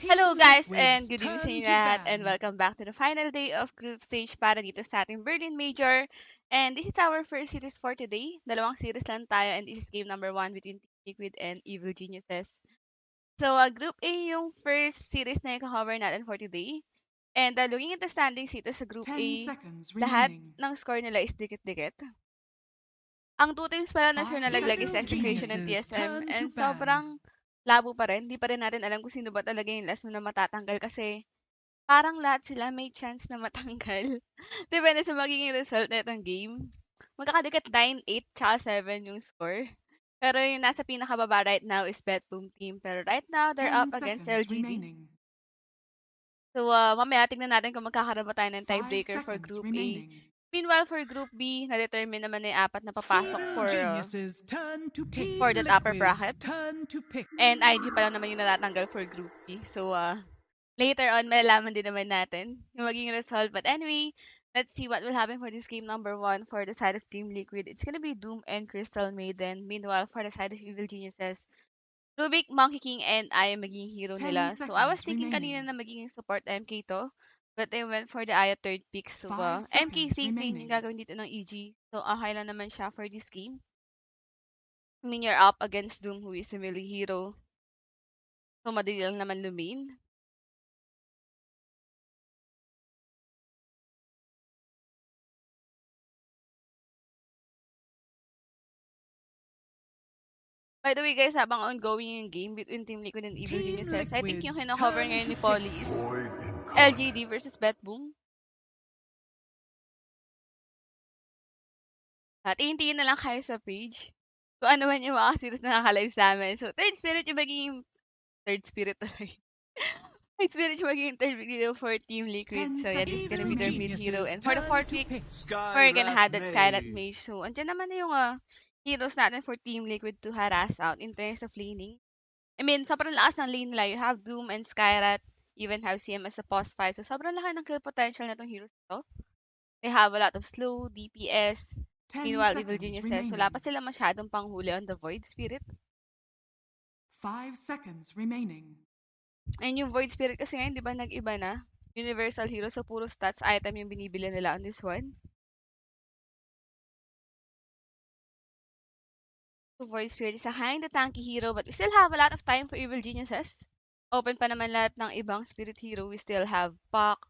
Hello guys and good evening sa inyo lahat and welcome back to the final day of group stage para dito sa ating Berlin Major. And this is our first series for today. Dalawang series lang tayo and this is game number 1 between Team Liquid and Evil Geniuses. So Group A yung first series na i-cover natin for today. And looking at the standings dito sa Group 10 A, seconds lahat remaining. ng score nila is dikit-dikit. Ang two teams pala na sure 5 nalaglag is seconds. Execration and Geniuses TSM turn to and ban. sobrang labo pa rin. Hindi pa rin natin alam kung sino ba talaga yung last na matatanggal kasi parang lahat sila may chance na matanggal. Depende sa magiging result na itong game. Magkakadikit 9-8 tsaka 7 yung score. Pero yung nasa pinakababa right now is Betboom team. Pero right now, they're 10 up against seconds LGD. remaining. So, mamaya tignan natin kung magkakaroon ba tayo ng 5 tiebreaker for seconds Group A. remaining. Meanwhile, for Group B, na-determine naman na yung apat na papasok Evil for geniuses turn to pick. for Team that upper Liquids bracket. turn to pick. And IG pa lang naman yung natatanggal for Group B. So, later on, malalaman din naman natin yung magiging result. But anyway, let's see what will happen for this game number 1 for the side of Team Liquid. It's gonna be Doom and Crystal Maiden. Meanwhile, for the side of Evil Geniuses, Rubik, Monkey King, and I am magiging hero 10 nila. So, I was seconds thinking kanina remaining. na magiging support MK to. But I went for the Aya third pick. So, 5 MK seconds safe lane yung remaining. gagawin dito ng EG. So, okay lang naman siya for this game. I mean, you're up against Doom who is a melee hero. So, madali lang naman lumain. By the way, guys, habang ongoing yung game between Team Liquid and Evil Team Geniuses, I think yung Liquids kino-cover turn ngayon to ni pick. Polly is LGD versus Betboom. Tingin-tingin na lang kayo sa page kung ano man yung mga series na nakaka-live sa amin. So, Third Spirit yung magiging Third Spirit tuloy. Third Spirit yung magiging third video for Team Liquid. 10 So, yeah, this is gonna seconds be their mid hero. geniuses And for the turn fourth to week, pick. we're gonna have that Skyrat Mage. So, andyan naman na yung heroes natin for Team Liquid to harass out in terms of laning. I mean, sobrang lakas ng lane nila. You have Doom and Skyrat, even have CM as a pos 5. So, sobrang laki ng kill potential na itong heroes to. They have a lot of slow, DPS. 10 Meanwhile, Evil seconds Geniuses, wala remaining. pa sila masyadong panghuli on the Void Spirit. 5 seconds remaining. And yung Void Spirit kasi ngayon, di ba, nag-iba na? Universal Hero, so puro stats item yung binibili nila on this one. So, Void Spirit is a kinda tanky hero, but we still have a lot of time for Evil Geniuses. Open pa naman lahat ng ibang Spirit Hero. We still have Puck.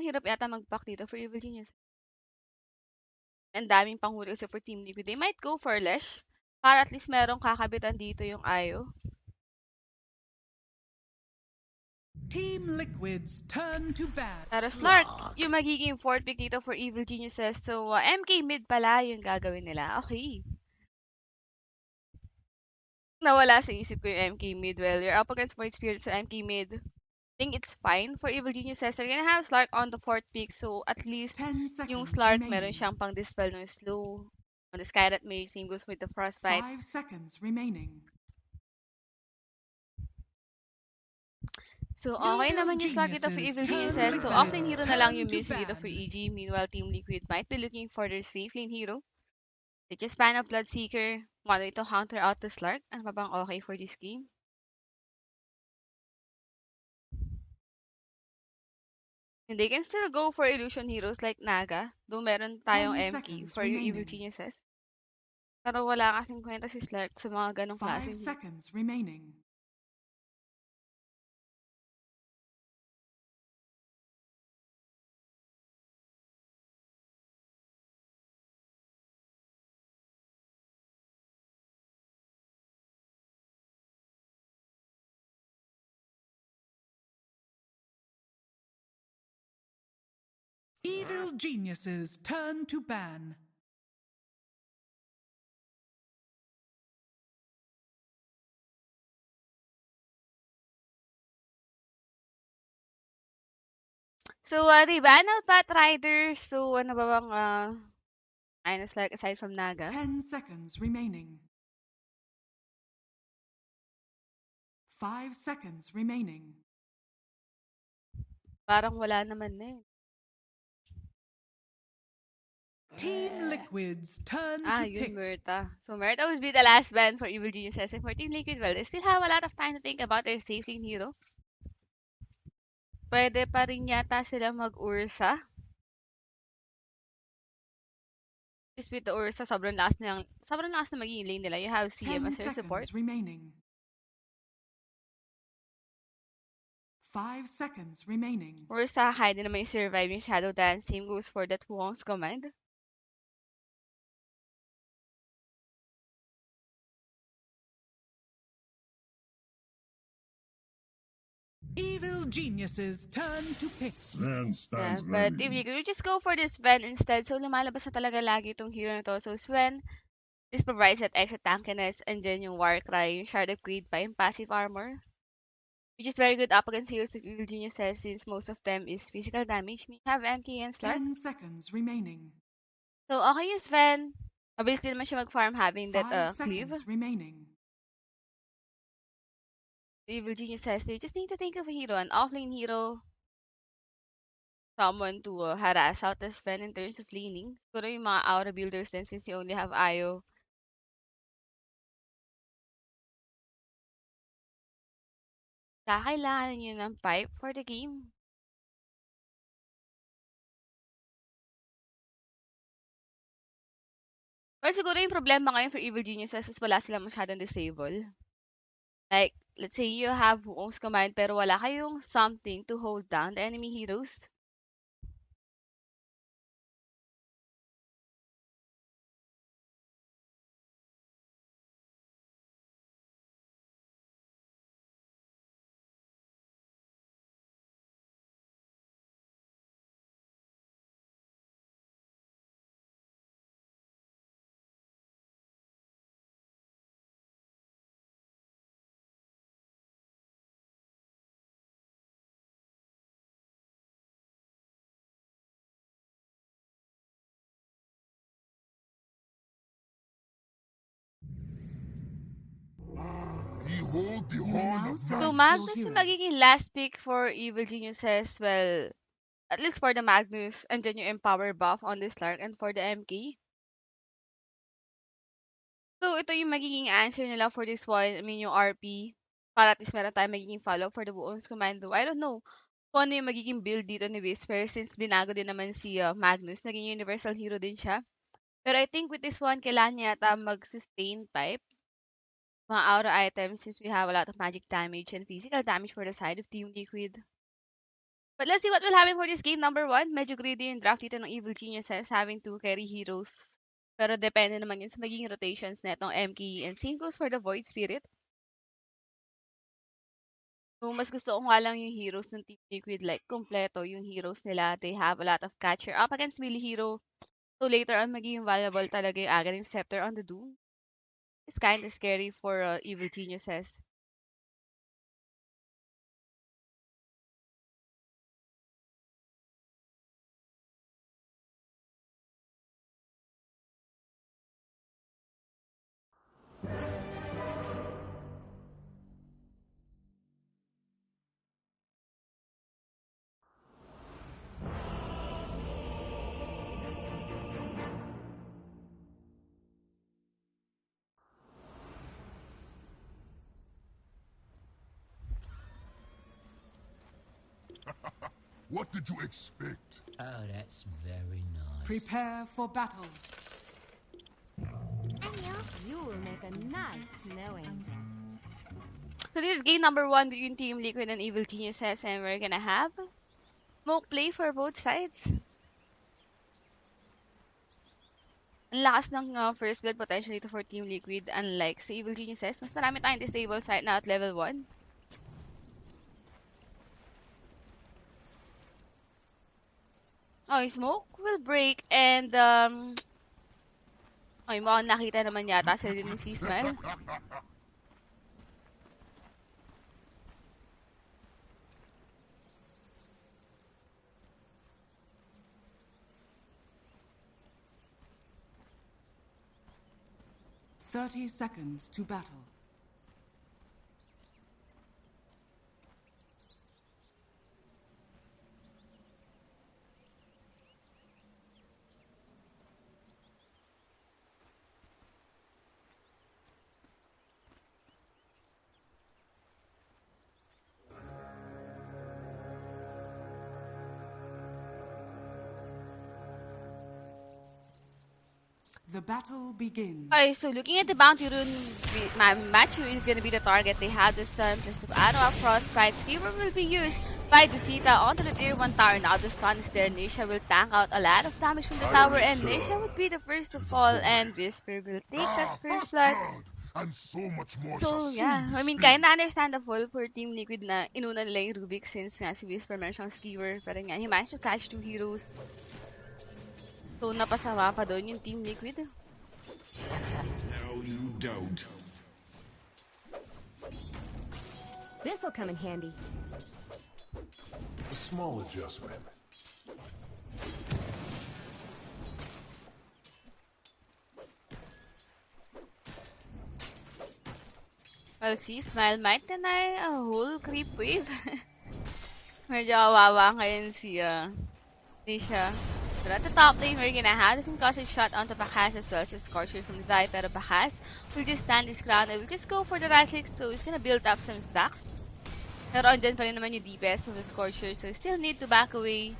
Ang hirap yata mag-pack dito for Evil Genius. Ang daming panghuli kasi for Team Liquid. They might go for Lesh. Para at least merong kakabitan dito yung Ayo. Team Liquids turn to bat. Pero Slark, yung magiging fourth pick dito for Evil Geniuses. So, MK mid pala yung gagawin nila. Okay. Nawala sa isip ko yung MK mid. Well, you're up against Void Spirit, so MK mid. I think it's fine for Evil Geniuses. They're gonna have Slark on the fourth pick, so at least 10 yung seconds Slark remaining. meron siyang pang dispel ng slow. On the Skyrat Mage, same goes with the Frostbite. 5 seconds remaining. So, okay naman yung slot dito for Evil Geniuses. So, offlane hero na lang yung missing dito for EG. Meanwhile, Team Liquid might be looking for their safe lane hero. They just ban a Bloodseeker. One way to counter out the Slark. Ano pa bang okay for this game? And they can still go for illusion heroes like Naga. Though meron tayong MK for yung Evil Geniuses. Pero wala kasing kwenta si Slark sa mga ganong 5 klaseng hero. seconds remaining. Evil Geniuses turn to ban. So, they ban out Batrider. So, ano ba bang ayun, Slark aside from Naga? 10 seconds remaining. 5 seconds remaining. Parang wala naman na eh. Team Liquid's turn to Yun, pick. Murta. So, Murta would be the last ban for Evil Geniuses. And for Team Liquid, well, they still have a lot of time to think about their safe lane hero. Pwede pa rin yata sila mag-Ursa. Just with the Ursa, sobrang lakas na magiging lane nila. You have CM 10 as their support. seconds remaining. 5 seconds remaining. Ursa, hide naman yung surviving Shadow Dance. Same goes for that Wong's command. Evil Geniuses turn to pick. Sven stands But if ready. you could just go for this Sven instead, so lumalabas na talaga lagi itong hero na to. So Sven, this provides that extra tankiness and then yung War Cry, yung Shard upgrade pa, yung passive armor. Which is very good up against heroes of Evil Geniuses since most of them is physical damage. We have MK and Slark. 10 seconds remaining. So okay yung Sven. Mabilis din naman siya mag-farm having that 5 cleave. seconds remaining. Evil Geniuses, they just need to think of a hero, an offlane hero, someone to harass out the Sven in terms of laning. Siguro yung mga aura builders din since you only have Ayo. Kakailangan nyo ng pipe for the game. Or siguro yung problema ngayon for Evil Geniuses is wala silang masyadong disable. Like, let's say you have Wukong's command pero wala kayong something to hold down the enemy heroes. Behold the You may horn now of select So your Magnus yung heroes. magiging last pick for Evil Geniuses. Well, at least for the Magnus, and then yung Empower buff on the Slark and for the MK. So ito yung magiging answer nila for this one. I mean yung RP. Para at least meron tayong magiging follow for the Wuong's Commando. I don't know kung ano yung magiging build dito ni Whisper since binago din naman si Magnus. Naging universal hero din siya. Pero I think with this one, kailangan niya yata mag-sustain type. Mga aura items since we have a lot of magic damage and physical damage for the side of Team Liquid. But let's see what will happen for this game number 1. Medyo greedy yung draft dito ng Evil Geniuses having to carry heroes. Pero depende naman yun sa magiging rotations na itong MK and same goes for the Void Spirit. So, mas gusto ko nga lang yung heroes ng Team Liquid like kompleto yung heroes nila. They have a lot of catcher up against melee hero. So later on, magiging valuable talaga yung Aghanim Scepter on the Doom. It's kinda scary for Evil Geniuses. What did you expect? Oh, that's very nice. Prepare for battle. You will make a nice snow angel. So this is game number 1 between Team Liquid and Evil Geniuses, and we're gonna have smoke play for both sides. Ang lakas ng first build potential dito for Team Liquid, unlike sa Evil Geniuses. Mas marami tayong disables right now at level 1. Oh, yung smoke will break and ay, mukhang nakita naman yata sila din ni Seasmile. "30 seconds to battle." The battle begins. Okay, so looking at the bounty rune, Machu is gonna be the target. They have this time plus the Ano of Frostbite. Skewer will be used by Dusita onto the tier 1 tower. Now the stun is there. Nisha will tank out a lot of damage from the tower, and Nisha would be the first to fall, and Whisper will take that first blood. And so much more So shall yeah, soon be I mean, spilled. kinda understandable for Team Liquid na inuna nila yung Rubik since nga si Whisper meron siyang Skewer. Pero nga, he managed to catch 2 heroes. So napasama pa doon yung Team Liquid. No, you don't. This'll come in handy. A small adjustment. Well, si Smile might deny a whole creep wave. Medyo kawawa ngayon si Nisha. So at the top lane, we're gonna have the concussive shot onto Bakas as well as Scorcher from Zai. Pero Bakas will just stand his ground and will just go for the right click, so he's gonna build up some stacks. Pero andyan pa rin naman yung DPS from the Scorcher, so still need to back away.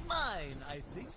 Mine, I think.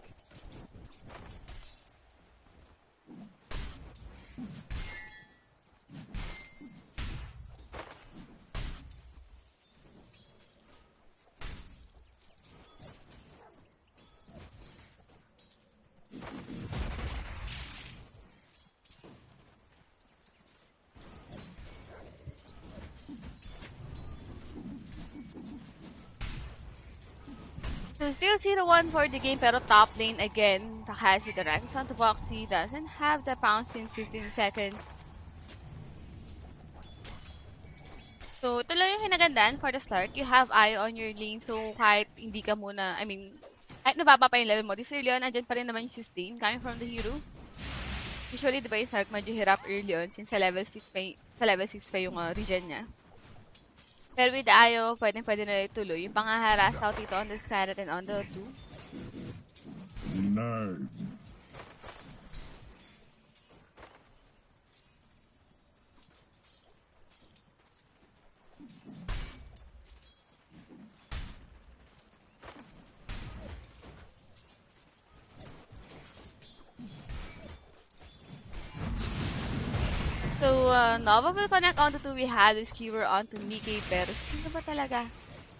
So still 0-1 for the game, pero top lane again. Bakas with the Ranked onto Boxy doesn't have the pounce in 15 seconds. So, ito lang yung kinagandaan for the start. You have eye on your lane, so kahit hindi ka muna, I mean, kahit nababa pa yung level mo, this early on, andyan pa rin naman yung sustain coming from the hero. Usually, di ba yung Sark medyo hirap early on since sa level 6 pa yung regen niya. Pero with Ayo, pwede na ituloy. Yung panghaharas out dito on the Scarlet and on the 2. No. So, Nova will connect onto 2. We had the Skewer onto Mickey, pero sino ba talaga?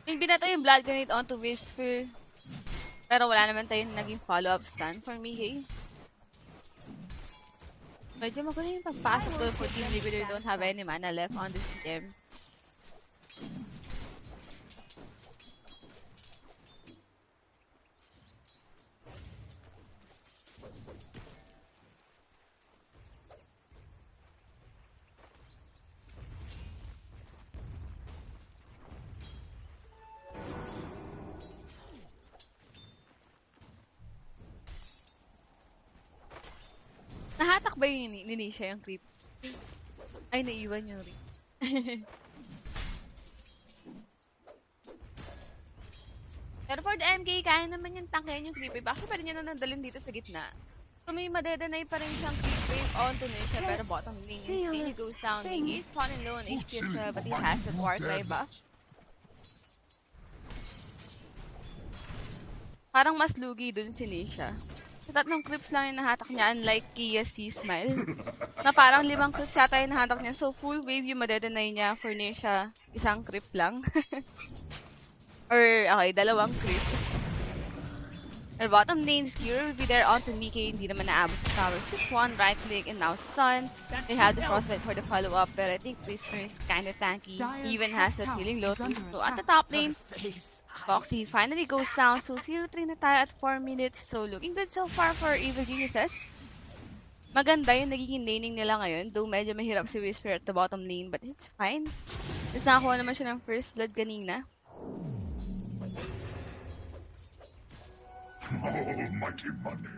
Yung binato yung Blood Grenade onto Whisper. Pero wala naman tayong naging follow-up stun for Mickey. Medyo magulo yung pagpasok doon for Team Liquid. We don't have any mana left on this team. Nahatak ba yung ni Nisha yung creep? Ay, naiwan yung ring. Pero for the MK, kaya naman yung tangkayan yung creep wave. Bakit pa rin niya na nandalin dito sa gitna? So may madedenay pa rin siyang creep wave onto Nisha, pero bottom lane instead he goes down. He is falling low on HP as well, but he has the Warcry buff. Parang mas lugi dun si Nisha. So, 3 creeps lang yung nahatak niya, unlike Kia C Smile. Na parang 5 creeps yata yung nahatak niya. So, full wave yung madedenay niya for Nisha. 1 creep lang. Or, okay, 2 creep. Or bottom lane, Skewer will be there onto Mickey. Hindi naman naabot sa tower. 6-1, right click, and now stun. They have the frostbite for the follow-up, but I think Whisper is kinda tanky. He even has that healing lotus. So, at the top lane, Foxy finally goes down. So, 0-3 na tayo at 4 minutes. So, looking good so far for Evil Geniuses. Maganda yung nagiging laning nila ngayon. Though medyo mahirap si Whisper at the bottom lane. But it's fine. Tapos nakakuha naman siya ng first blood kanina. Almighty money.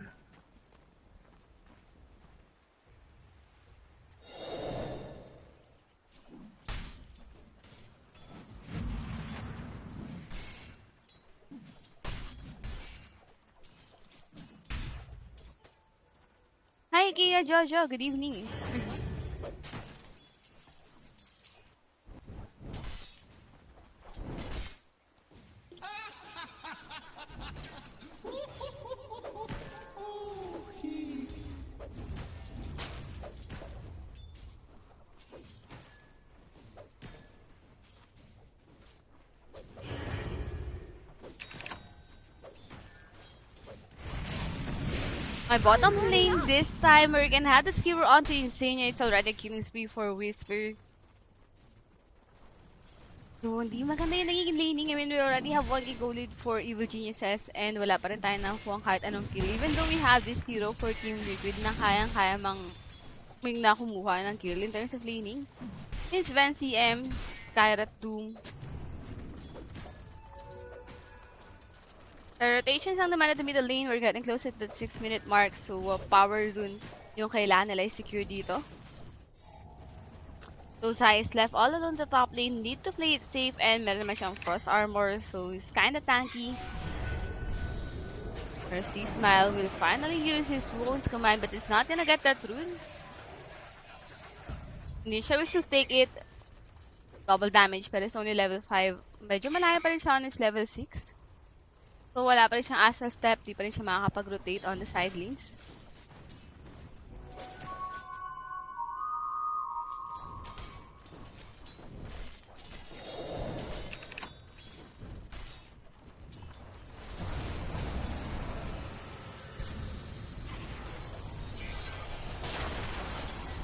Hi, Kia Jojo. Good evening. My bottom lane this time, we can have the skewer onto Insania. It's already a killing spree for Whisper. So, hindi maganda yung nagiging laning. I mean, we already have 1k gold lead for Evil Geniuses and wala pa rin tayo nakuha kahit anong kill. Even though we have this hero for Team Liquid na kayang-kaya may nakumuha ng kill in terms of laning. It's Van CM, Kyrat Doom. The rotations lang naman at the middle lane. We're getting close at the 6-minute mark. So, power rune yung kailangan nila i-secure dito. So, Zai is left all alone the top lane. Need to play it safe and meron naman siyang frost armor. So, he's kinda tanky. First, Smile will finally use his wounds command but is not gonna get that rune. Nisha will still take it. Double damage pero it's only level 5. Medyo malayo pa rin siya on his level 6. So, wala pa rin siyang astral step. Di pa rin siya makakapag-rotate on the side lanes.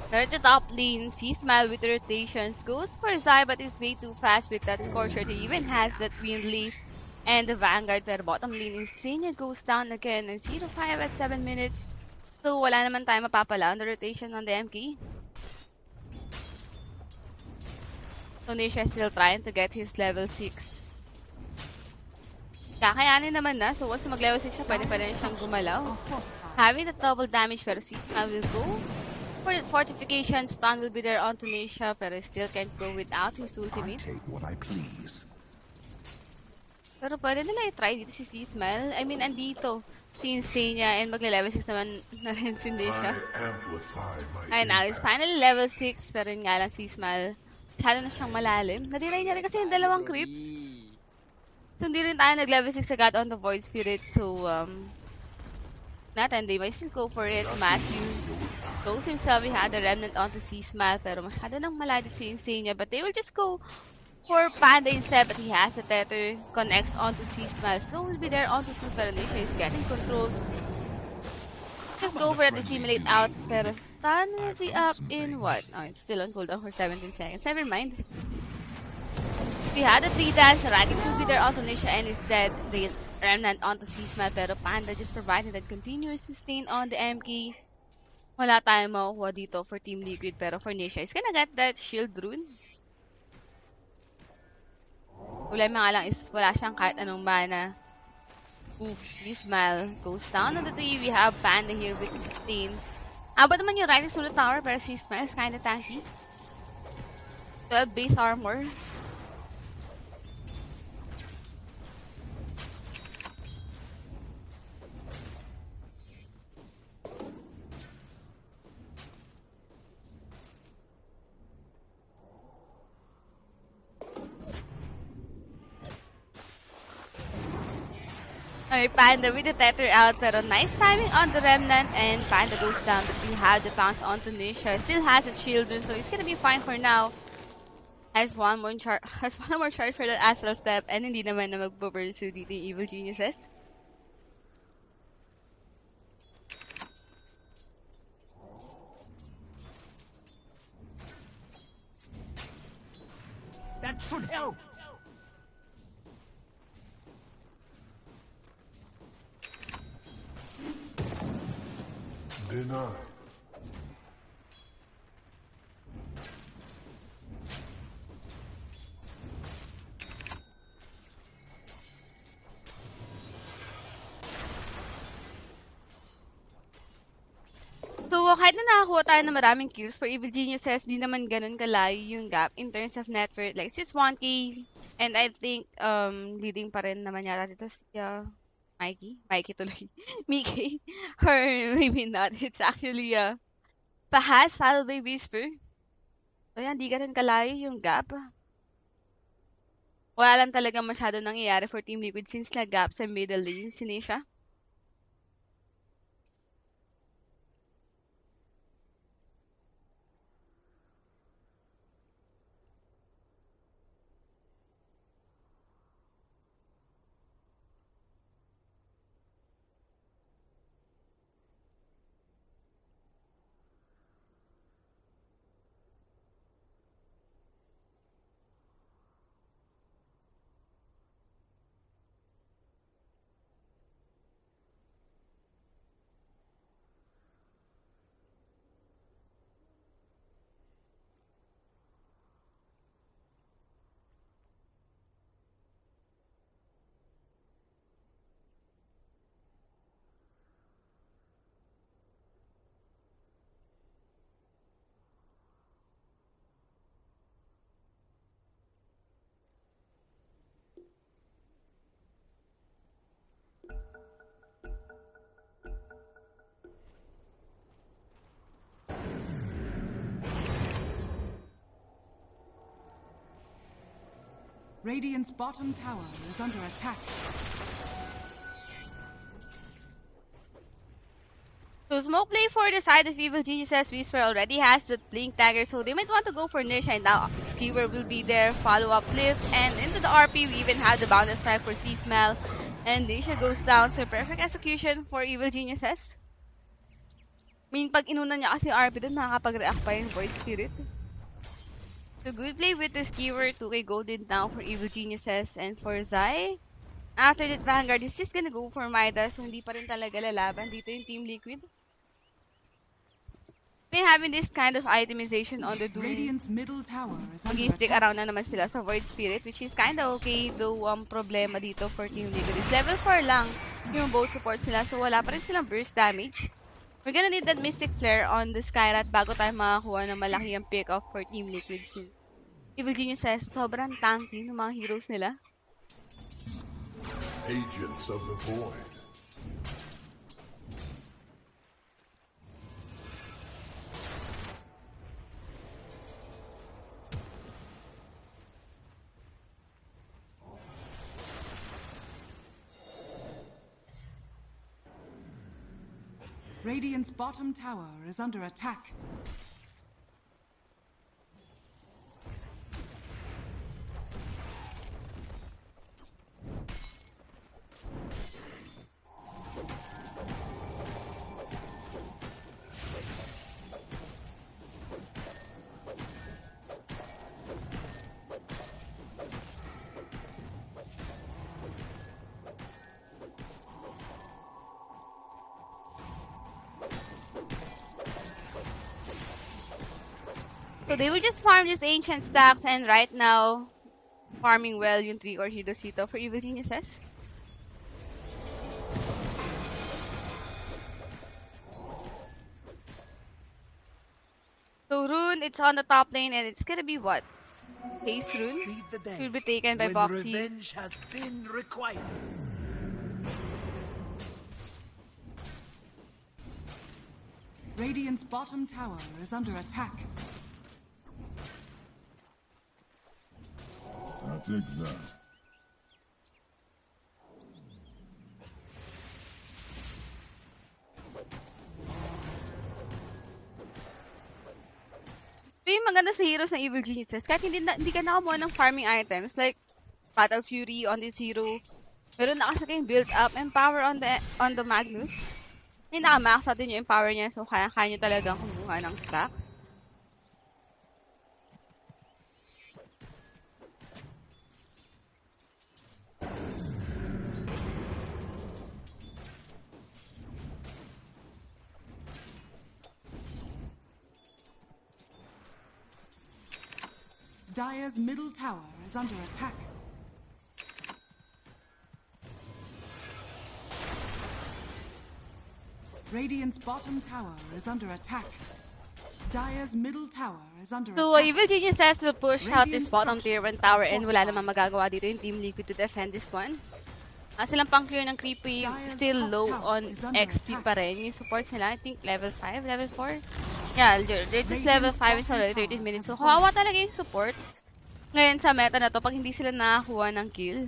There at the top lane, Smile with the rotations goes for Zai but is way too fast with that Scorcher. He even has that Windlace and the Vanguard. Pero bottom lane, Insania goes down again and 0-5 at 7 minutes. So wala naman tayo mapapala on the rotation on the MK. So Nisha is still trying to get his level 6. Kakayanin naman na. So once mag-level 6 siya, pwede pa rin siyang gumalaw. Having the double damage pero Smile will go. For the fortification, stun will be there on Tunisia, pero still can't go without his ultimate. I take what I please. Pero pwede nila i-try dito si Smile. I mean, andito si Insania and magle-level 6 naman na rin si Tunisia. Ayun na, is finally level 6, pero yun nga lang si Smile. Masyado na siyang malalim. Nadiray niya rin kasi yung dalawang creeps. So, hindi rin tayo nag-level 6 agad on the Void Spirit. So, natin, they might still go for it. Matthew shows himself. He had a remnant onto C-Smile, pero masyado nang malayo si Insania. But they will just go for Panda instead, but he has a tether. Connects onto C-Smile. Snow will be there onto 2, pero Alicia is getting control. Just go for it, assimilate out, pero stun will be up in what? Oh, it's still on cooldown for 17 seconds. Never mind. We had a 3 dance. Ragged will be there onto Nisha and is dead. The remnant onto C-Smile, pero Panda just providing that continuous sustain on the MK. Wala tayong makukuha dito for Team Liquid, pero for Nisha, is gonna get that shield rune. Problema nga lang is wala siyang kahit anong mana. Oof, Smile goes down on the 3. We have Panda here with sustain. Abot naman yung right solo tower, pero Smile is kinda tanky. 12 base armor. Ay, Panda with the tether out, pero nice timing on the remnant, and Panda goes down, but we have the bounce onto Nisha. Still has its shield, so it's gonna be fine for now. Has one more charge for that astral step, and hindi naman na magpo-pursue dito yung Evil Geniuses. That should help. Denied. So, kahit na nakakuha tayo ng maraming kills for Evil Geniuses, di naman ganun kalayo yung gap in terms of net worth. Like, it's 1k, and I think, leading pa rin naman yata dito si, Mikey tuloy, Mickey, or maybe not. It's actually, Pahas, followed by Whisper. So, yan, di ganun kalayo yung gap. Wala lang talaga masyado nangyayari for Team Liquid since nag-gap sa middle lane, si Nisha. Radiant's bottom tower is under attack. So smoke play for the side of Evil Geniuses. Whisper already has the blink dagger, so they might want to go for Nisha, and now Skewer will be there. Follow-up lift, and into the RP, we even have the bouncer strike for C-Smell. And Nisha goes down, so perfect execution for Evil Geniuses. I mean, pag inuna niya kasi yung RP dun, nakakapag-react pa yung Void Spirit. So good play with the Skewer, 2k golden now for Evil Geniuses, and for Zai. After that Vanguard, he's just gonna go for Midas, so hindi pa rin talaga lalaban dito yung Team Liquid. May having this kind of itemization on the Doom. Radiant's middle tower is under Mag-stick attack. around na naman sila sa Void Spirit, which is kinda okay, though problema dito for Team Liquid is level 4 lang yung both supports nila, so wala pa rin silang burst damage. We're gonna need that Mystic Flare on the Skyrat bago tayo makakuha ng malaki ang pick-off for Team Liquid soon. Evil Genius says, sobrang tanky ng mga heroes nila. Agents of the Void. Radiant's bottom tower is under attack. So they will just farm these ancient stacks, and right now, farming well yung 3 Orchidos dito for Evil Geniuses. So Rune, it's on the top lane, and it's gonna be what? Haze Rune? Speed the day Will be taken by when Boxy. revenge has been requited. Radiant's bottom tower is under attack. I'll take that. Ito yung maganda sa heroes ng Evil Geniuses. Kahit hindi ka nakamuha ng farming items, like Battle Fury on this hero, meron nakasakay yung build up and power on the Magnus. Hindi nakamax natin yung power niya, so kaya nyo talagang kumuha ng stacks. Dire's middle tower is under attack. Radiant's bottom tower is under attack. Dire's middle tower is under So attack. Evil Geniuses will push out this Radiant bottom tier 1 structures tower, are and wala fortified. namang magagawa dito yung Team Liquid to defend this one. Silang pang clear ng creepy, Dire's still top low tower on is under XP attack. pa rin. Yung supports nila, I think level 5, level 4. Yeah, they're just level 5, it's already 13 minutes. So kawawa talaga yung support. Ngayon sa meta na to, pag hindi sila nakakuha ng kill,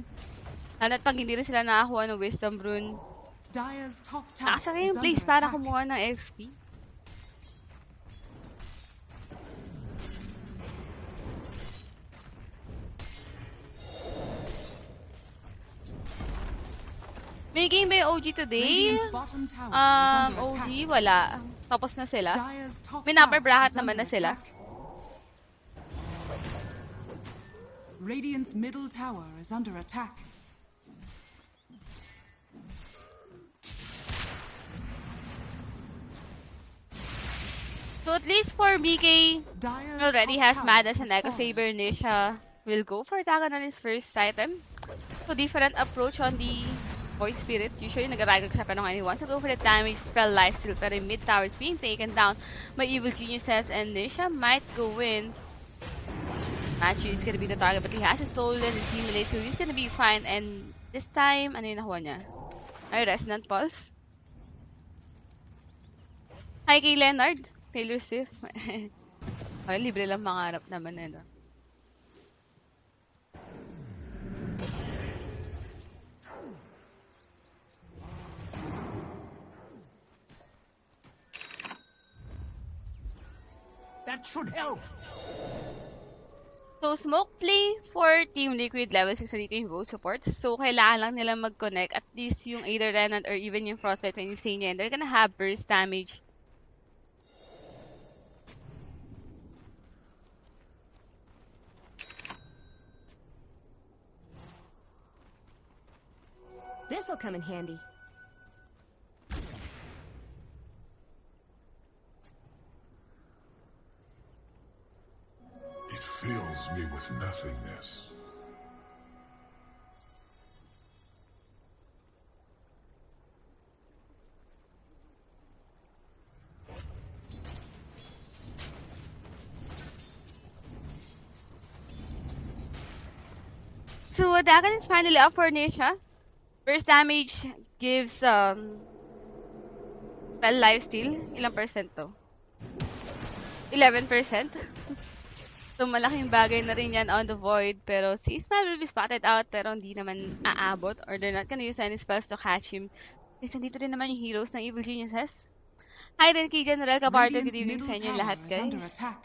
lalo at pag hindi rin sila nakakuha ng Wisdom Rune, Dire's top tower nakasakay is yung under place para attack. kumuha ng XP. May game ba yung OG today? Radiant's bottom tower is under OG, attack. wala. Tapos na sila. Dire's top May number tower bracket is naman under na sila. attack. Radiant's middle tower is under attack. So at least for BK, Dire's already top has tower Madness has and Echo fallen. Saber. Nisha will go for Dagon on his first item. So different approach on the Void Spirit. Usually nag-ragag siya, pero ngayon he wants to go for the damage spell lifesteal, pero yung mid tower is being taken down by Evil Geniuses, and Nisha might go in. Matthew is gonna be the target, but he has a stolen, his simulate, so he's gonna be fine. And this time, ano yung nakuha niya? Ay, Resonant Pulse. Hi kay Leonard. Taylor Swift. Ay, libre lang mangarap naman eh, no? That should help. So, smoke play for Team Liquid level 6 na dito yung both supports. So, kailangan lang nila mag-connect. At least yung either Renan or even yung Frostbite and Insania. And they're gonna have burst damage. This'll come in handy. It fills me with nothingness. So, Dagon is finally up for Nisha. Burst damage gives spell lifesteal. Ilang percent to? 11%. So, malaking bagay na rin yan on the void. Pero si Ismael will be spotted out pero hindi naman aabot or they're not gonna use any spells to catch him. Kasi nandito rin naman yung heroes ng Evil Geniuses. Hi din kay General Capardo. Good Radiant's evening sa middle inyo tower lahat, is under guys. attack.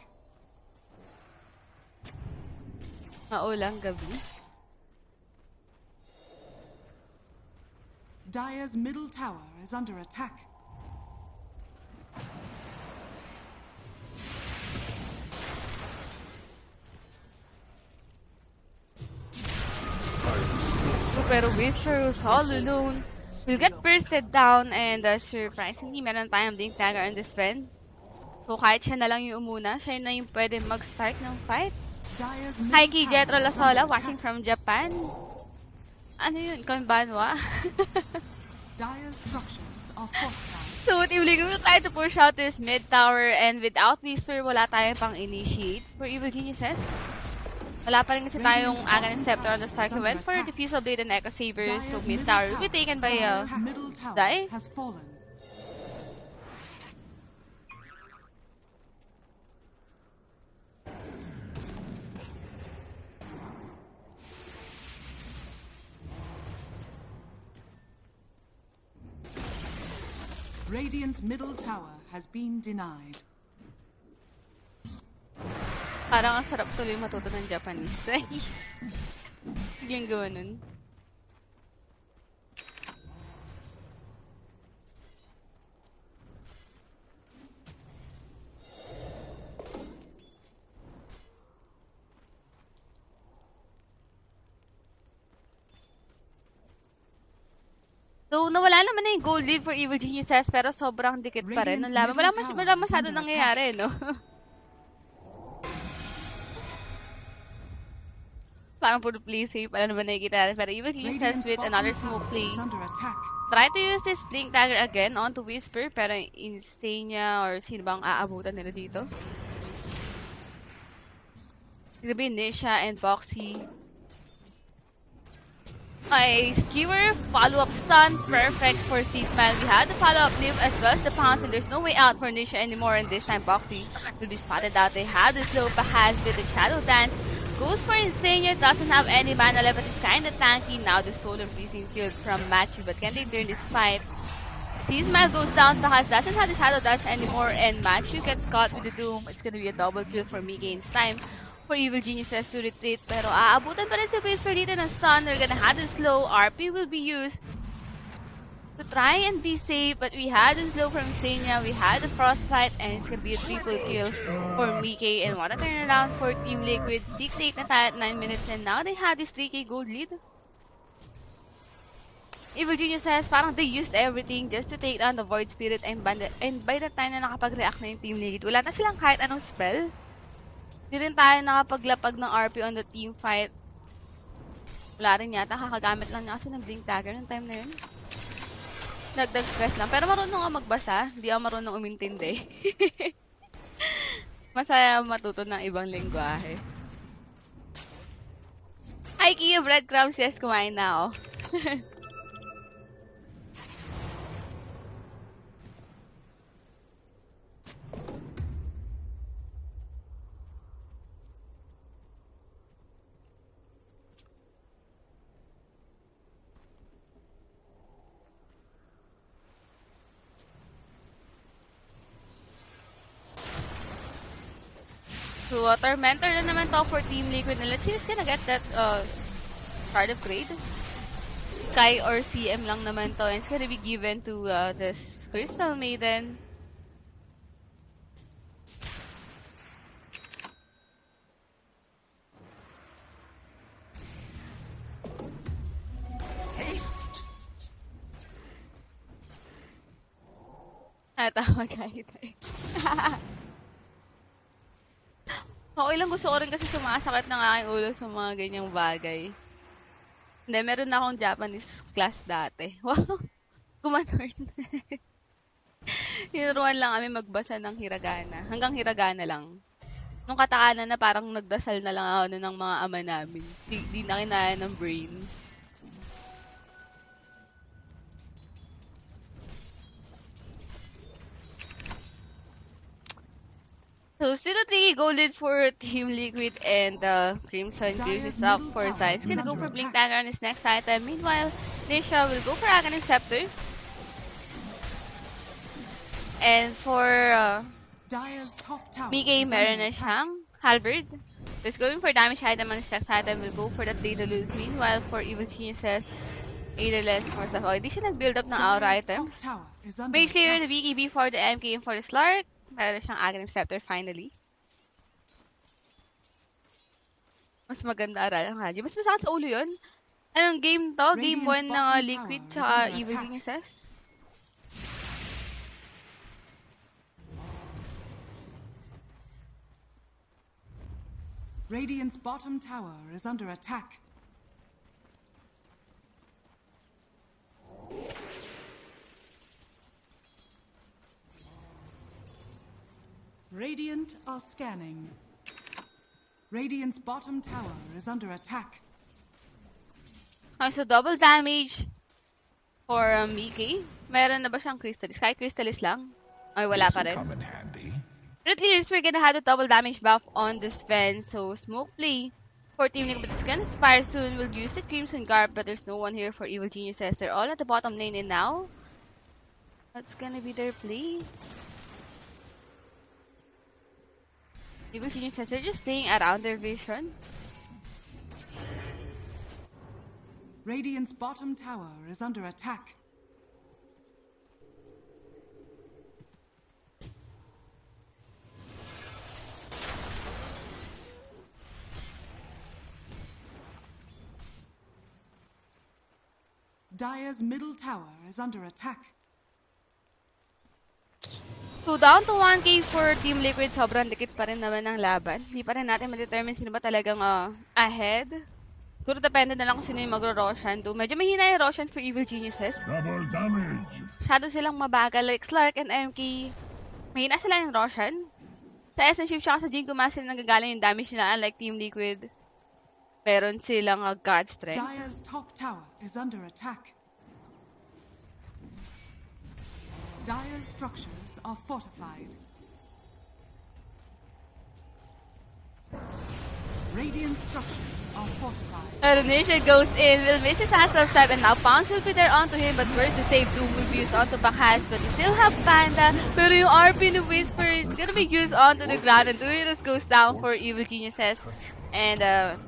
Maulang gabi. Dire's middle tower is under attack. Pero Whisper was all alone. Will get bursted down and surprisingly, meron tayong Blink Dagger on this friend. So kahit siya na lang yung umuna, siya na yung pwede mag-start ng fight. Dire's Hi middle kay tower Jetro is Lasola, under watching attack. from Japan. Ano yun? Konbanwa? Dire's structures are fortified. So what Evil will try to push out this mid tower and without Whisper, wala tayong pang initiate for Evil Geniuses. Wala pa rin kasi tayong Aghanim Scepter on the start. We went for Diffusal Blade and Echo Saber, so Dire's mid middle tower will be taken by Dire's middle tower Die. has fallen. Radiant's middle tower has been denied. Parang ang sarap tuloy matuto ng Japanese. Yung gawa nun. So, nawala naman na yung gold lead for Evil Geniuses pero sobrang dikit pa rin. Nung laban, wala masyado nangyayari, no? Parang puro play safe. Wala naman nakikita natin. Pero Evil Geniuses with another smoke play. Under attack. Try to use this Blink Dagger again onto Whisper pero Insania or sino bang aabutan nila dito? Grabe, Nisha and Boxy. A skewer follow-up stun, perfect for C-Smile. We had the follow-up live as well as the pounce, and there's no way out for Nisha anymore. And this time, Boxy will be spotted out. They have the slow has with the Shadow Dance. Goes for Insania, doesn't have any mana left, but it's kinda tanky. Now the stolen freezing field from Matthew, but can they turn this fight? C-Smile goes down because doesn't have the Shadow Dance anymore, and Matthew gets caught with the Doom. It's gonna be a double kill for me, gains time for Evil Geniuses to retreat, pero aabutan pa rin si Whisper dito ng stun. They're gonna have the slow. RP will be used to try and be safe, but we had the slow from Xenia, we had the frostbite, and it's gonna be a triple kill for Mickey. And what a turnaround for Team Liquid. 6-8 na tayo at 9 minutes, and now they have this 3k gold lead. Evil Geniuses, parang they used everything just to take down the Void Spirit and Bandit. And by the time na nakapag-react na yung Team Liquid, wala na silang kahit anong spell. Di rin tayo nakapaglapag ng RP on the team fight. Wala rin yata. Kakagamit lang niya kasi ng Blink Dagger ng time na yun. Nagdag stress lang. Pero marunong ako magbasa. Hindi ako marunong umintindi. Masaya matuto ng ibang lengguwahe. Hi, Kia Breadcrumbs. Yes, kumain na ako. So, Tormentor na naman to for Team Liquid. And let's see who's gonna get that start upgrade. Kai or CM lang naman to. And it's gonna be given to this Crystal Maiden. Tama kahit okay lang, gusto ko rin kasi sumasakit ng aking ulo sa mga ganyang bagay. Hindi, meron na akong Japanese class dati. Wow, gumanon. Tinuruan lang kami magbasa ng hiragana. Hanggang hiragana lang. Nung katakanan na parang nagdasal na lang ako ng mga ama namin. Di na kinaya ng brain. So, still a 3 golden for Team Liquid and Crimson gives is up for Zai. He's gonna go for Blink Dagger on his next item. Meanwhile, Nisha will go for Aghanim Scepter. And for Mike, meron na siyang Halberd. He's going for damage item on his next item. Will go for that Daedalus. Meanwhile, for Evil Geniuses, Adalens, more stuff. Oh, hindi siya nag-build up ng aura items. Mage Slayer, the BKB for the MK and for the Slark. Meron siyang Aghanim Scepter finally. Mas maganda aral ang Haji. Mas masakit sa ulo yun. Anong game to? Game 1 ng Liquid tsaka Evil Geniuses? Radiant's bottom tower is under attack. Radiant are scanning. Radiant's bottom tower is under attack. Okay, so double damage for Miki. Meron na ba siyang Crystallis? Kahit Crystallis lang? Ay, wala pa rin. But at least we're gonna have the double damage buff on this Ven. So, smoke play for Team Liquid is gonna expire soon. We'll use the Crimson Garb, but there's no one here for Evil Geniuses. They're all at the bottom lane and now. What's gonna be their play? Evil Geniuses, they're just playing around their vision. Radiant's bottom tower is under attack. Dire's middle tower is under attack. So, down to 1k for Team Liquid. Sobrang dikit pa rin naman ng laban. Hindi pa rin natin ma-determine sino ba talagang ahead. Siguro depende na lang kung sino yung magro-Roshan. Medyo mahina yung Roshan for Evil Geniuses. Double damage. Masyado silang mabagal. Like Slark and MK, mahina sila yung Roshan. Sa Essence Shift siya sa Jinko Master nagagaling yung damage nila. Unlike Team Liquid, meron silang God Strength. Dire's top tower is under attack. Dire's structures are fortified. Radiant structures are fortified. Nisha goes in, will miss his Astral Step, and now Pounce will be there onto him, but where's the save? Doom will be used onto Bakhas, but we still have Panda. Pero yung RP ni Whisper is gonna be used onto the ground, and Duirus goes down for Evil Geniuses. And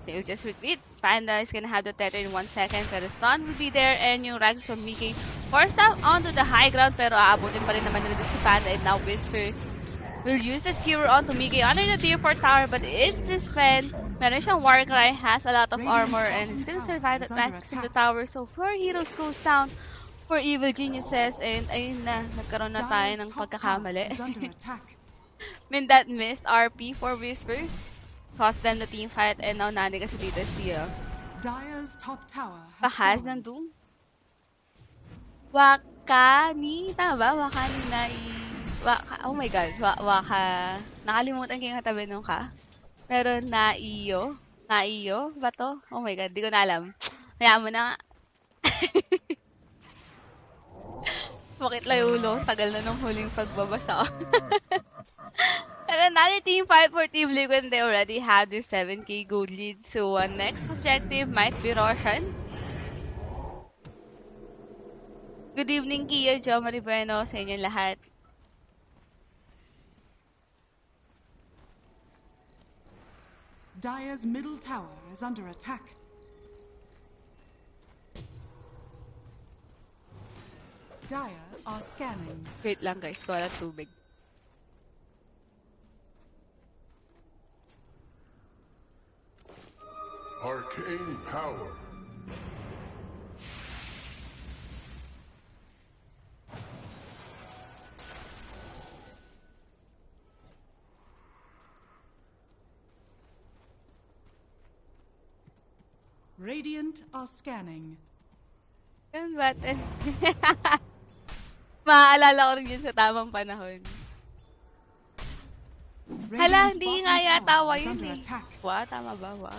they'll just retreat. Panda is gonna have the tether in 1 second, pero stun will be there, and yung Rags from Mickey forced out onto the high ground, pero aabutin pa rin naman nila si Panda, and now Whisper will use the skewer onto Mickey under the tier 4 tower, but it's this Fen. Meron siyang Warcry, has a lot of armor, and is gonna survive the attacks in the tower. So 4 heroes goes down for Evil Geniuses, and ayun na, nagkaroon na tayo ng pagkakamali. Min that missed RP for Whisper. Cost them the team fight, and now nani kasi dito si Bahas ng Doom. Wakani, tama ba? Wakani na oh my god, Waka. Nakalimutan ko yung katabi nung ka. Pero Naiyo ba to? Oh my god, di ko na alam. Kaya mo na nga. Bakit layulo? Tagal na nung huling pagbabasa. And another team fight for Team Liquid, they already have this 7k gold lead. So next objective might be Roshan. Good evening, Kia, Jo Maribueno, sa inyong lahat. Dire's middle tower is under attack. Dire are scanning. Wait lang guys, walang tubig. Arcane power. Radiant are scanning. Yun ba? Maaalala ko rin yun sa tamang panahon. Hala, Radiant's hindi bottom nga yata tower wa is yun under eh. attack. Wa, tama ba? Wa?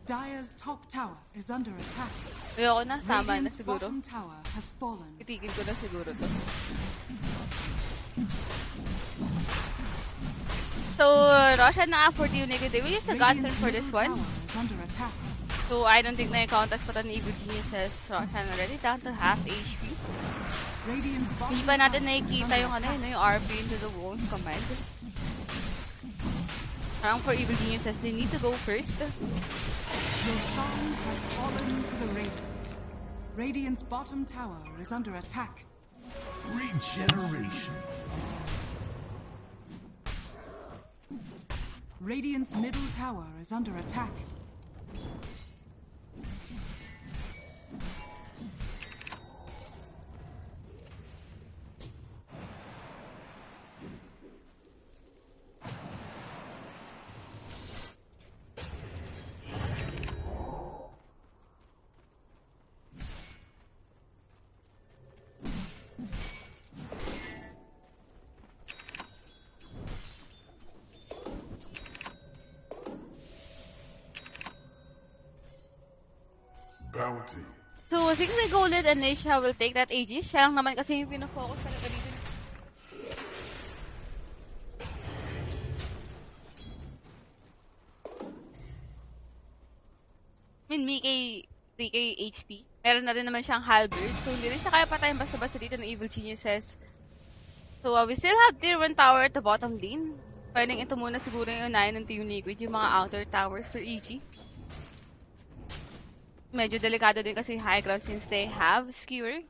Dire's top tower is under attack. Ayoko na, tama na Radiant's siguro. bottom tower has fallen. Itigil ko na siguro to. So, Roshan na for the Unique Day. We use the Godson for this middle one. tower is under attack. So, I don't think na-count as pa ni Evil Geniuses. Roshan already down to half HP. Radiant's bottom Hindi pa natin tower is nakikita under yung ano attack. yun, yung RP into the wounds command. Parang for Evil Geniuses, they need to go first. Your song has fallen to the Radiant. Radiant's bottom tower is under attack. Regeneration. Radiant's middle tower is under attack. Bounty. So, 60 Golden and Nisha will take that Aegis. Siya lang naman kasi yung pinafocus talaga dito. I mean, Mickey 3k HP. Meron na rin naman siyang halberd. So, hindi rin siya kaya patayin basta-basta dito ng Evil Geniuses. So, we still have tier 1 tower at the bottom lane. Pwedeng ito muna siguro yung unahin ng Team Liquid, yung mga outer towers for EG. Medyo delikado din kasi high ground since they have skewer.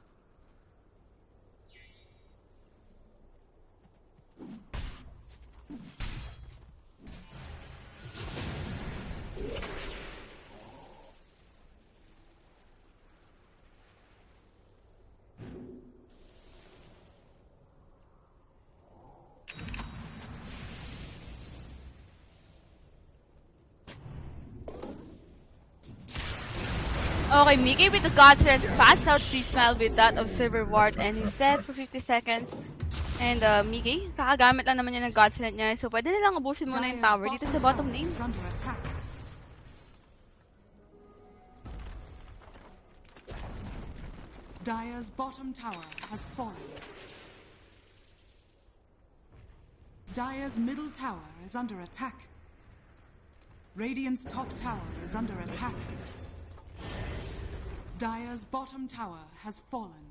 Okay, Mickey with the God Strength passed out C-Smile with that Observer Ward and he's dead for 50 seconds. And Mickey, kakagamit lang naman niya ng God Strength niya. So pwede nilang abusin muna yung tower dito sa bottom lane. Is under attack. Dire's bottom tower has fallen. Dire's middle tower is under attack. Radiant's top tower is under attack. Dire's bottom tower has fallen.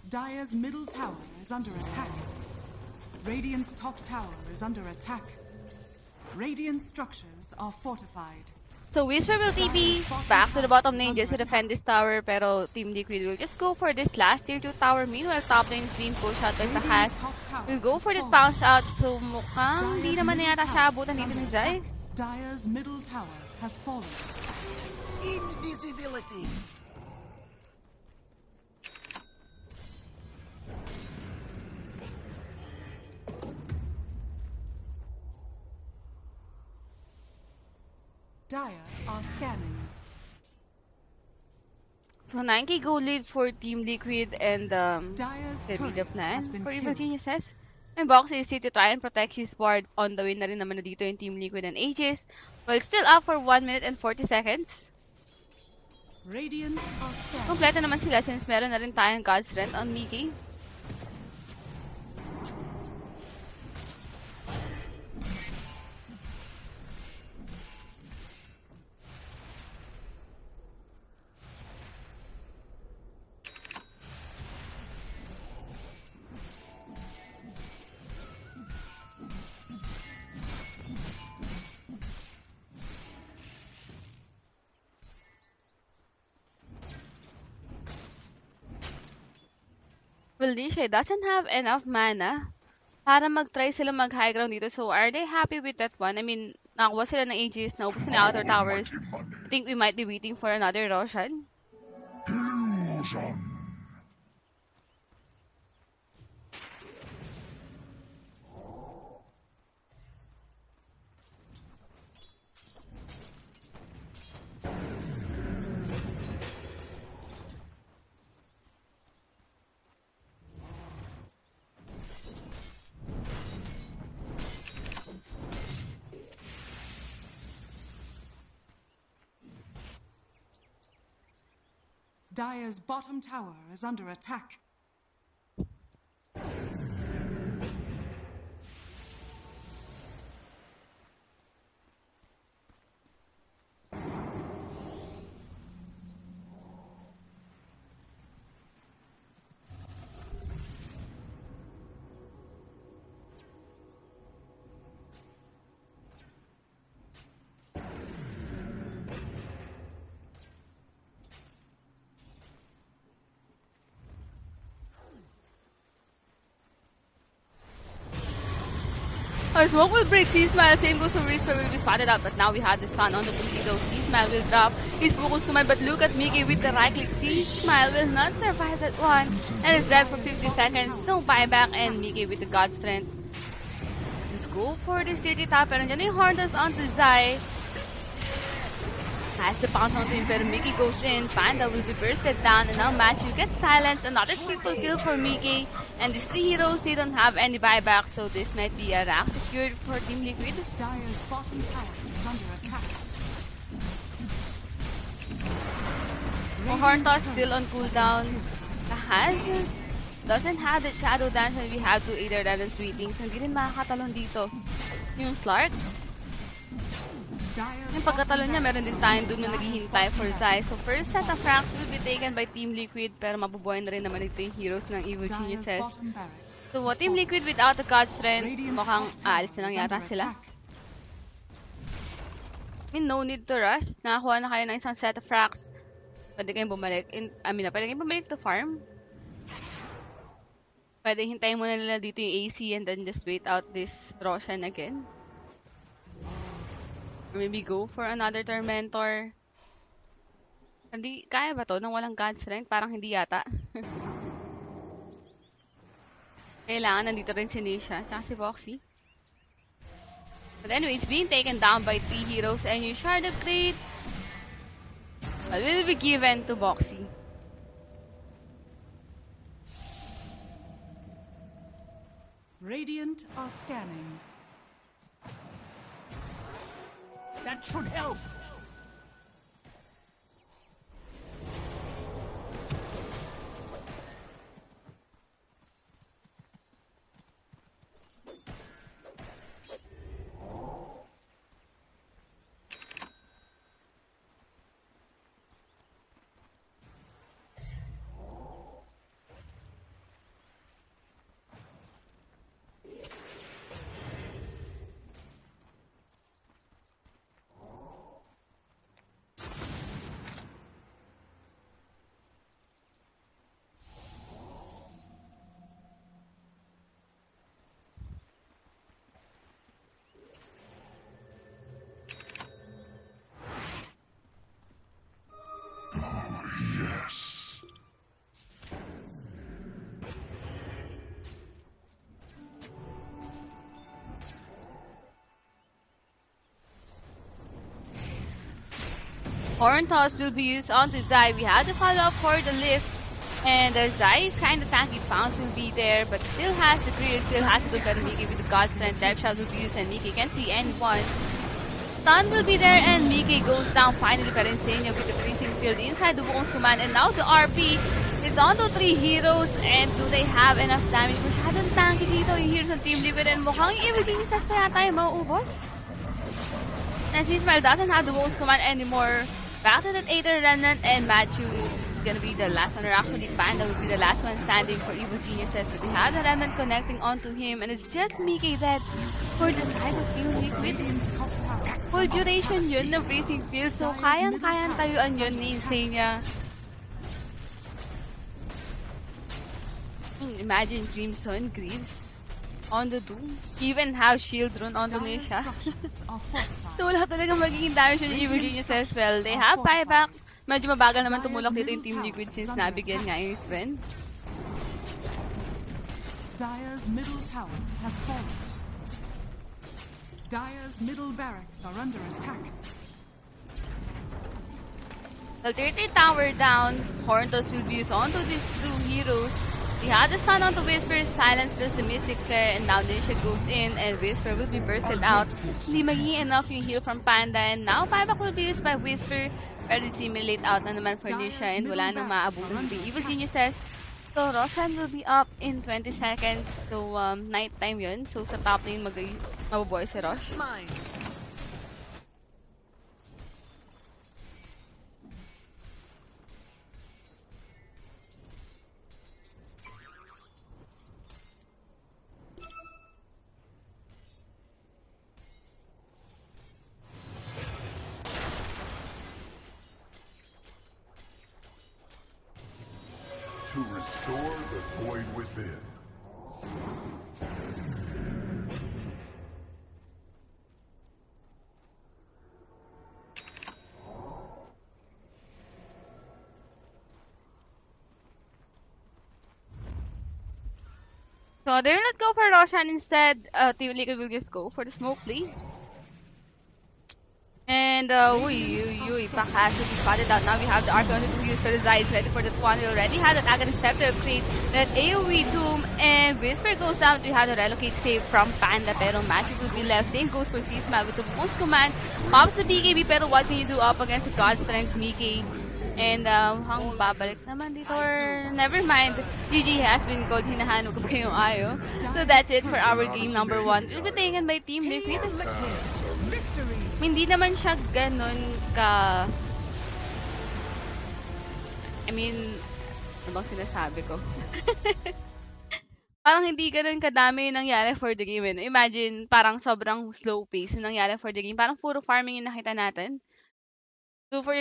Dire's middle tower is under attack. Radiant's top tower is under attack. Radiant structures are fortified. So Whisper will TP back to the bottom lane just to defend this tower, pero Team Liquid will just go for this last tier 2 tower. Meanwhile, top lane is being pushed out by Tahas. We'll go for the bounce out, so mukhang hindi naman na yata siya abutan dito ni Zai. Dire's middle tower has fallen. Invisibility. Dire are scanning. So 9k gold lead for Team Liquid and Dire's the lead courier of plan has been for Evil killed. Geniuses. And Box is here to try and protect his board. On the way na rin naman na dito yung Team Liquid and Aegis. Well, still up for 1 minute and 40 seconds. Radiant are scanning. Kompleto naman sila since meron na rin tayong God Strength on Mickey. Well, Nisha doesn't have enough mana para mag-try sila mag-high ground dito. So, are they happy with that one? I mean, nakakuha sila ng Aegis, naubos na yung outer towers. I think we might be waiting for another Roshan. Dire's bottom tower is under attack. Smoke will break C-Smile, same goes for Whisper, will be spotted out, but now we have this plan on the Tuxedo. C-Smile will drop his focus command, but look at Mickey with the right click. C-Smile will not survive that one, and is dead for 50 seconds. No buyback, and Mickey with the God Strength. Just go for this dirty top, pero nandiyan yung Hornets onto Zai. Has to bounce onto him, pero Mickey goes in. Panda will be bursted down, and now Matthew gets silenced. Another triple kill for Mickey. And these three heroes, they don't have any buyback, so this might be a rank secured for Team Liquid. Dire's bottom tower is under attack. Horn Toss still on cooldown. Kahaz doesn't have the Shadow Dance, and we have to either Remnants waiting, so hindi rin makakatalon dito. Yung Slark, yung pagkatalon niya, meron din tayong dun na naghihintay for Zai. So first set of ranks will be taken by Team Liquid, pero mabubuhay na rin naman ito yung heroes ng Evil Geniuses. So Team Liquid without the God Strength, mukhang aalis na lang yata sila. I mean, no need to rush. Nakakuha na kayo ng isang set of ranks. Pwede kayong bumalik. Pwede kayong bumalik to farm. Pwede hintayin muna nila dito yung AC and then just wait out this Roshan again. Or maybe go for another Tormentor. Hindi, kaya ba to nang walang God Strength? Parang hindi yata. Kailangan nandito rin si Nisha, tsaka si Boxy. But anyway, it's being taken down by 3 heroes, and yung Shard of Crate will be given to Boxy. Radiant are scanning. That should help. Horn Toss will be used onto Zai. We have to follow up for the lift. And Zai is kind of tanky. Pounce will be there, but still has the clear, still has to look at Mickey with the God Strength. Death Shot will be used, and Mickey can't see anyone. Stun will be there, and Mickey goes down finally. Pero Insania with the freezing field inside the Wukong's command. And now the RP is onto 3 heroes. And do they have enough damage? Masyadong tanky dito yung heroes ng Team Liquid. And mukhang yung Evil Geniuses pa yata yung mauubos. And C-Smile doesn't have the Wukong's command anymore. Back to that Aether Remnant, and Matthew is gonna be the last one, or actually Panda will be the last one standing for Evil Geniuses, but they have the Remnant connecting onto him, and it's just Mickey dead for the side of Team Liquid. Full duration yun ng freezing field, so kayang-kayang tayuan yun ni Insania. Imagine Crimson, Greaves, on the Doom. Even have Shield Rune on the Dire siya. structures are fortified. So wala talagang magiging damage yung Evil Radiant Genius as well. structures They are have buyback. fortified. Medyo mabagal naman Dire's tumulak dito middle yung Team tower Liquid is since under nabigyan attack. nga yung Sven. Dire's middle tower has fallen. Dire's middle barracks are under attack. The 30 tower down. Horntos will be used onto these two heroes. He had the stun onto Whisper, silence plus the Mystic Flare, and now Nisha goes in, and Whisper will be bursted out. Hindi magiging enough yung heal from Panda, and now buyback will be used by Whisper. Pero simulate out na naman for Nisha, and wala nang maabutan the Evil Geniuses. So, Roshan will be up in 20 seconds. So, night time yun. So, sa top lane mabubuhay si Rosh. To restore the void within. So, they'll not go for Roshan instead. Team Liquid will just go for the smoke play. And, Pack has to be spotted out. Now we have the Arc on the 2 use for the Zaids ready for the one. We already had an Aghanim Step to upgrade that AoE Doom, and Whisper goes down. We have the relocate save from Panda, pero Magic will be left. Same goes for Seasma with the most command. Pops the BKB, pero what can you do up against the God's Strength Mickey? And, hang babalik naman dito, or never mind. GG has been called, hinahanap ko pa yung Ayo. So that's it for our game number 1. It will be taken by Team Liquid. Victory! Hindi naman siya ganun ka... I mean, ano bang sinasabi ko? Parang hindi ganun kadami yung nangyari for the game. Eh. Imagine, parang sobrang slow pace yung nangyari for the game. Parang puro farming yung nakita natin. So for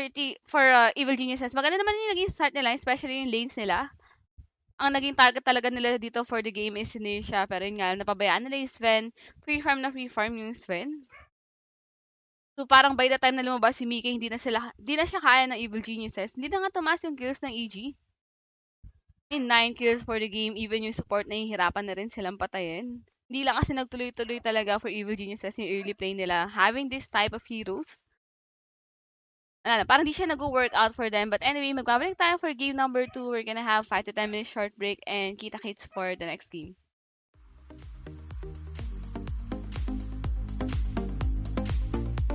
Evil Geniuses, maganda naman yung naging start nila, especially yung lanes nila. Ang naging target talaga nila dito for the game is si Nisha. Pero yun nga, napabayaan nila yung Sven. Free farm yung Sven. So parang by the time na lumabas si Mika, hindi na siya kaya ng Evil Geniuses. Hindi na nga tumaas yung kills ng EG. In 9 kills for the game, even yung support nahihirapan na rin silang patayin. Hindi lang kasi nagtuloy-tuloy talaga for Evil Geniuses yung early play nila. Having this type of heroes, parang di siya nag-work out for them. But anyway, magbabalik tayo for game number 2. We're gonna have 5 to 10 minutes short break and kita-kits for the next game.